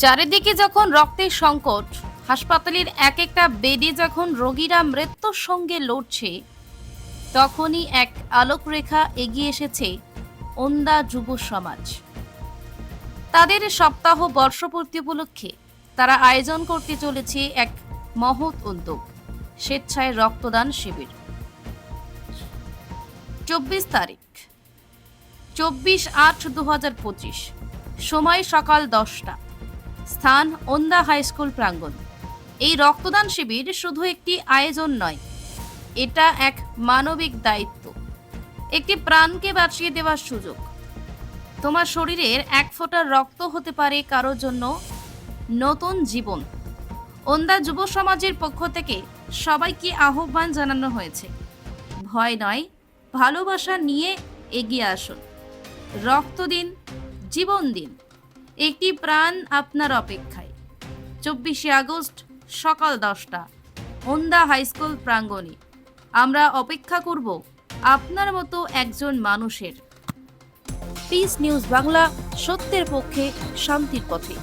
চারিদিকে যখন রক্তের সংকট, হাসপাতালের এক একটা বেডে যখন রোগীরা মৃত্যুর সঙ্গে লড়ছে, তখনই এক আলোকরেখা এগিয়ে এসেছে ওন্দা যুব সমাজ। তাদের সপ্তাহ বর্ষপূর্তি উপলক্ষে তারা আয়োজন করতে চলেছে এক মহৎ উদ্যোগ, স্বেচ্ছায় রক্তদান শিবির। 24 তারিখ, 24/8/2025, সময় সকাল 10টা, স্থান ওন্দা হাই স্কুল প্রাঙ্গণ। এই রক্তদান শিবির শুধু একটি আয়োজন নয়, এটা এক মানবিক দায়িত্ব, একটি প্রাণকে বাঁচিয়ে দেওয়ার সুযোগ। তোমার শরীরের এক ফোঁটা রক্ত হতে পারে কারোর জন্য নতুন জীবন। ওন্দা যুব সমাজের পক্ষ থেকে সবাইকে আহ্বান জানানো হয়েছে, ভয় নয়, ভালোবাসা নিয়ে এগিয়ে আসুন। রক্ত দিন, জীবন দিন, একটি প্রাণ আপনার অপেক্ষায়। 24 আগস্ট, সকাল 10টা, ওন্দা হাই স্কুল প্রাঙ্গণে। আমরা অপেক্ষা করব আপনার মতো একজন মানুষের। পিস নিউজ বাংলা, সত্যের পক্ষে, শান্তির পথে।